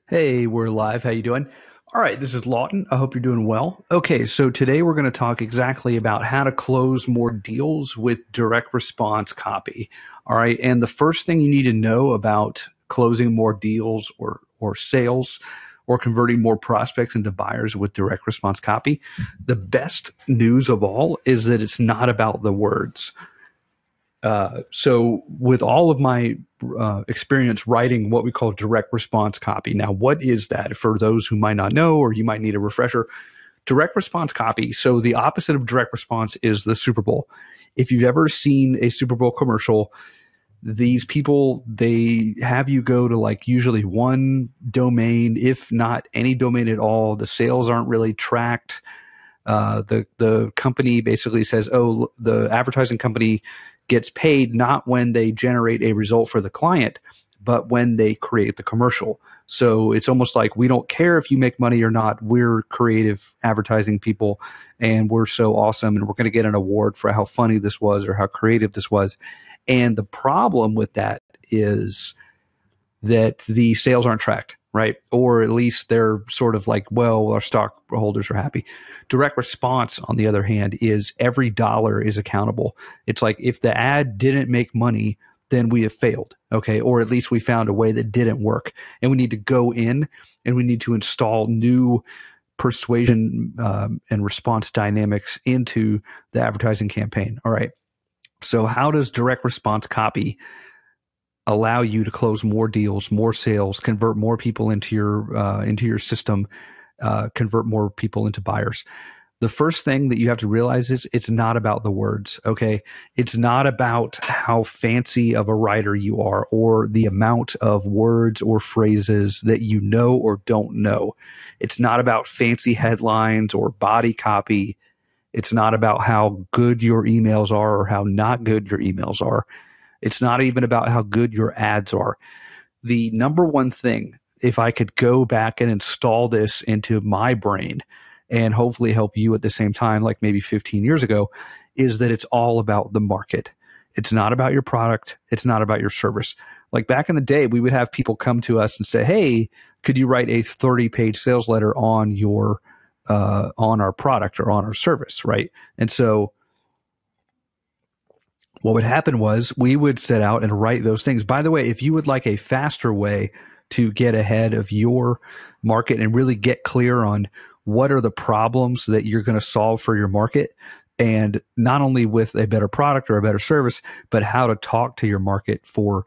Hey, we're live. How you doing? All right, this is Lawton. I hope you're doing well. Okay, so today we're going to talk exactly about how to close more deals with direct response copy. All right, and the first thing you need to know about closing more deals or sales or converting more prospects into buyers with direct response copy, the best news of all is that it's not about the words. So with all of my experience writing what we call direct response copy. Now, what is that for those who might not know, or you might need a refresher? Direct response copy. So the opposite of direct response is the Super Bowl. If you've ever seen a Super Bowl commercial, these people, they have you go to like usually one domain, if not any domain at all. The sales aren't really tracked. The company basically says, oh, the advertising company gets paid not when they generate a result for the client, but when they create the commercial. So it's almost like we don't care if you make money or not. We're creative advertising people, and we're so awesome, and we're going to get an award for how funny this was or how creative this was. And the problem with that is that the sales aren't tracked, right? Or at least they're sort of like, well, our stockholders are happy. Direct response, on the other hand, is every dollar is accountable. It's like if the ad didn't make money, then we have failed, okay? Or at least we found a way that didn't work. And we need to go in and we need to install new persuasion and response dynamics into the advertising campaign, all right? So how does direct response copy allow you to close more deals, more sales, convert more people into your system, convert more people into buyers? The first thing that you have to realize is it's not about the words, okay? It's not about how fancy of a writer you are or the amount of words or phrases that you know or don't know. It's not about fancy headlines or body copy. It's not about how good your emails are or how not good your emails are. It's not even about how good your ads are. The number one thing, if I could go back and install this into my brain and hopefully help you at the same time, like maybe 15 years ago, is that it's all about the market. It's not about your product. It's not about your service. Like back in the day, we would have people come to us and say, hey, could you write a 30-page sales letter on on our product or on our service, right? And so what would happen was we would set out and write those things. By the way, if you would like a faster way to get ahead of your market and really get clear on what are the problems that you're going to solve for your market, and not only with a better product or a better service, but how to talk to your market for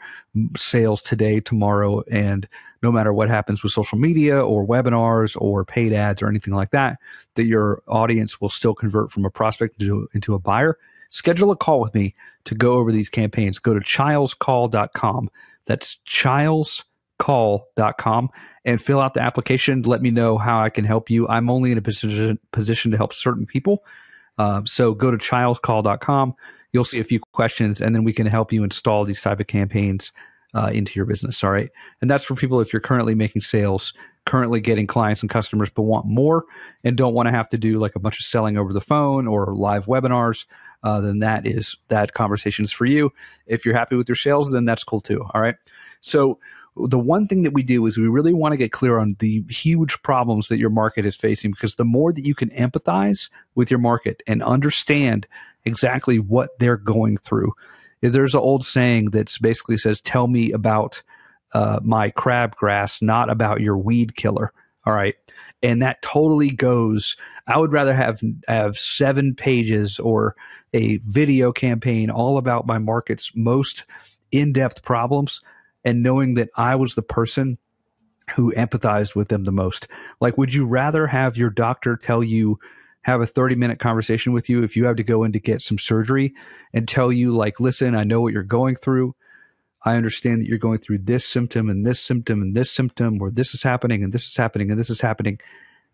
sales today, tomorrow, and no matter what happens with social media or webinars or paid ads or anything like that, that your audience will still convert from a prospect into a buyer. Schedule a call with me to go over these campaigns. Go to chilescall.com. That's chilescall.com and fill out the application. Let me know how I can help you. I'm only in a position to help certain people. So go to chilescall.com. You'll see a few questions, and then we can help you install these type of campaigns into your business. All right. And that's for people if you're currently making sales, currently getting clients and customers, but want more and don't want to have to do like a bunch of selling over the phone or live webinars. Then that conversation is for you. If you're happy with your sales, then that's cool too. All right. So the one thing that we do is we really want to get clear on the huge problems that your market is facing, because the more that you can empathize with your market and understand exactly what they're going through. There's an old saying that basically says, tell me about my crabgrass, not about your weed killer. All right. And that totally goes, I would rather have 7 pages or a video campaign all about my market's most in-depth problems and knowing that I was the person who empathized with them the most. Like, would you rather have your doctor have a 30-minute conversation with you if you have to go in to get some surgery and tell you, like, listen, I know what you're going through. I understand that you're going through this symptom and this symptom and this symptom, or this is happening and this is happening and this is happening.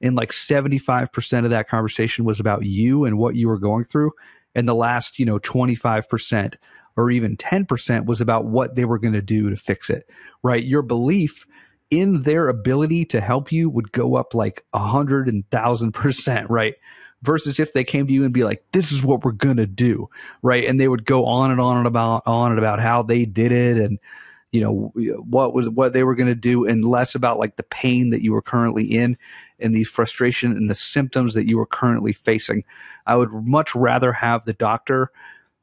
And like 75% of that conversation was about you and what you were going through. And the last, 25% or even 10% was about what they were going to do to fix it, right? Your belief in their ability to help you would go up like 100,000%, right? Versus if they came to you and be like, this is what we're going to do, right? And they would go on and on and about how they did it. And what they were going to do, and less about like the pain that you were currently in and the frustration and the symptoms that you were currently facing. I would much rather have the doctor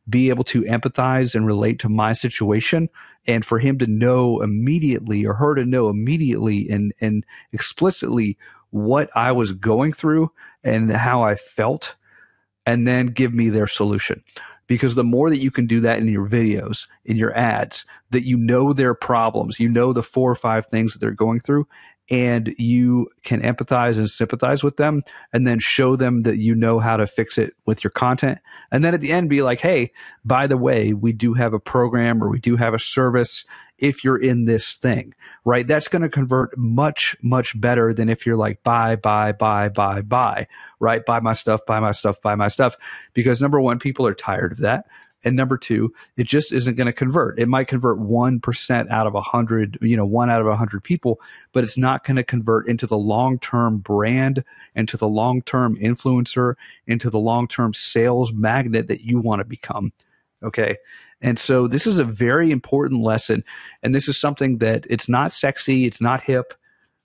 be able to empathize and relate to my situation, and for him to know immediately, or her to know immediately and explicitly what I was going through and how I felt, and then give me their solution. Because the more that you can do that in your videos, in your ads, that you know their problems, you know the 4 or 5 things that they're going through, and you can empathize and sympathize with them, and then show them that you know how to fix it with your content. And then at the end be like, hey, by the way, we do have a program, or we do have a service if you're in this thing, right? That's going to convert much, much better than if you're like, buy, right? Buy my stuff, buy my stuff, buy my stuff. Because number one, people are tired of that. And number two, it just isn't going to convert. It might convert 1% out of 100, 1 out of 100 people, but it's not going to convert into the long-term brand, into the long-term influencer, into the long-term sales magnet that you want to become. Okay. And so this is a very important lesson. And this is something that it's not sexy, it's not hip,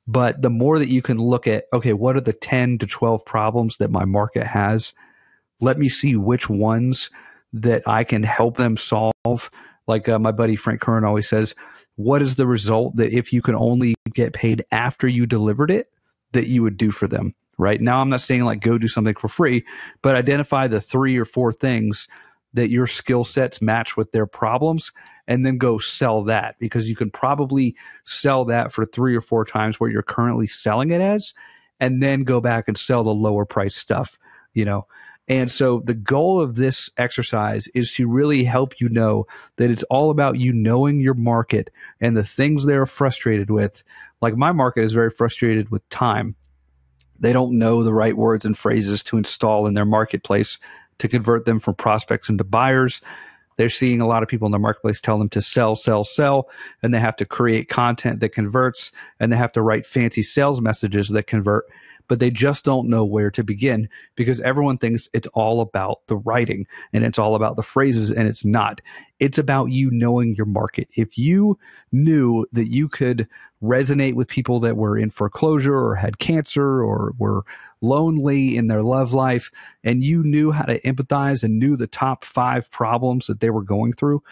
but the more that you can look at, okay, what are the 10 to 12 problems that my market has? Let me see which ones that I can help them solve. Like my buddy Frank Curran always says, what is the result that if you can only get paid after you delivered it, that you would do for them, right? Now, I'm not saying like go do something for free, but identify the 3 or 4 things that your skill sets match with their problems, and then go sell that, because you can probably sell that for 3 or 4 times what you're currently selling it as, and then go back and sell the lower price stuff, And so the goal of this exercise is to really help you know that it's all about you knowing your market and the things they're frustrated with. Like my market is very frustrated with time. They don't know the right words and phrases to install in their marketplace to convert them from prospects into buyers. They're seeing a lot of people in the marketplace tell them to sell, sell, sell, and they have to create content that converts, and they have to write fancy sales messages that convert, but they just don't know where to begin, because everyone thinks it's all about the writing and it's all about the phrases, and it's not. It's about you knowing your market. If you knew that you could resonate with people that were in foreclosure or had cancer or were lonely in their love life, and you knew how to empathize and knew the top 5 problems that they were going through,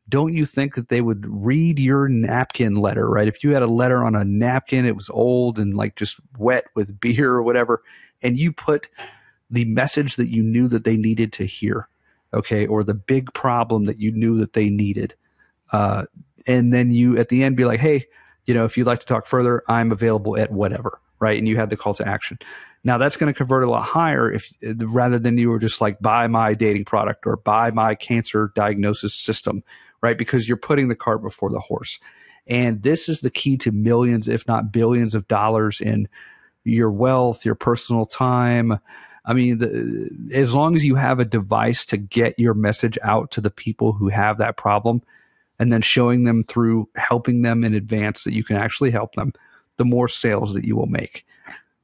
don't you think that they would read your napkin letter, right? If you had a letter on a napkin, it was old and like just wet with beer or whatever, and you put the message that you knew that they needed to hear, okay, or the big problem that you knew that they needed, and then you at the end be like, hey, if you'd like to talk further, I'm available at whatever, right? And you had the call to action. Now that's going to convert a lot higher if rather than you were just like, buy my dating product or buy my cancer diagnosis system, right? Because you're putting the cart before the horse. And this is the key to millions, if not billions of dollars in your wealth, your personal time. I mean, as long as you have a device to get your message out to the people who have that problem, and then showing them through helping them in advance that you can actually help them, the more sales that you will make.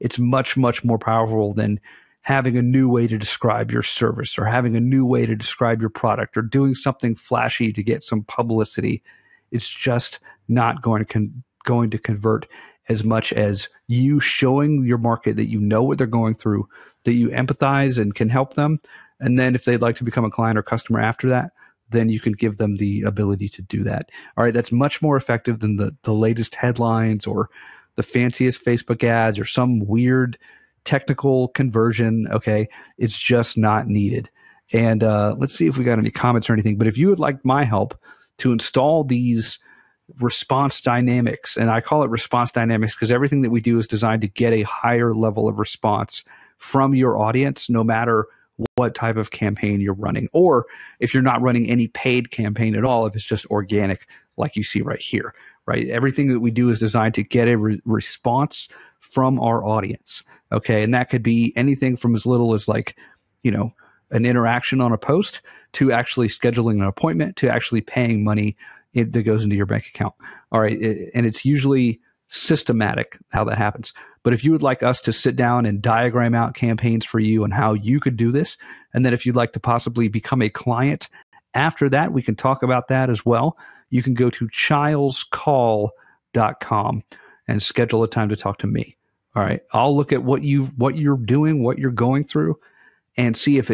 It's much, much more powerful than having a new way to describe your service or having a new way to describe your product or doing something flashy to get some publicity. It's just not going to convert as much as you showing your market that you know what they're going through, that you empathize and can help them. And then if they'd like to become a client or customer after that, then you can give them the ability to do that. All right, that's much more effective than the latest headlines or the fanciest Facebook ads or some weird technical conversion. Okay, it's just not needed. And let's see if we got any comments or anything. But if you would like my help to install these response dynamics, and I call it response dynamics because everything that we do is designed to get a higher level of response from your audience, no matter what type of campaign you're running, or if you're not running any paid campaign at all, if it's just organic, like you see right here, right? Everything that we do is designed to get a response from our audience, okay? And that could be anything from as little as like, an interaction on a post to actually scheduling an appointment to actually paying money that goes into your bank account. All right, and it's usually systematic how that happens. But if you would like us to sit down and diagram out campaigns for you and how you could do this, and then if you'd like to possibly become a client after that, we can talk about that as well. you can go to chilescall.com and schedule a time to talk to me. All right. I'll look at what you're doing, what you're going through, and see if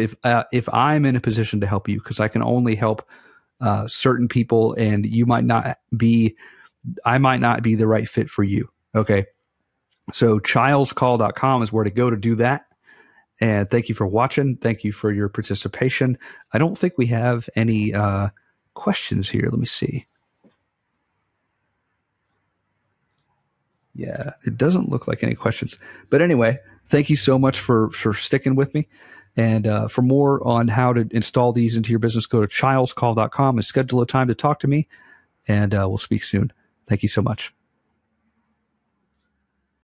I'm in a position to help you, because I can only help certain people, and I might not be the right fit for you. Okay. So chilescall.com is where to go to do that. And thank you for watching. Thank you for your participation. I don't think we have any questions here. Let me see. Yeah, it doesn't look like any questions. But anyway, thank you so much for sticking with me. And for more on how to install these into your business, go to chilescall.com and schedule a time to talk to me. And we'll speak soon. Thank you so much.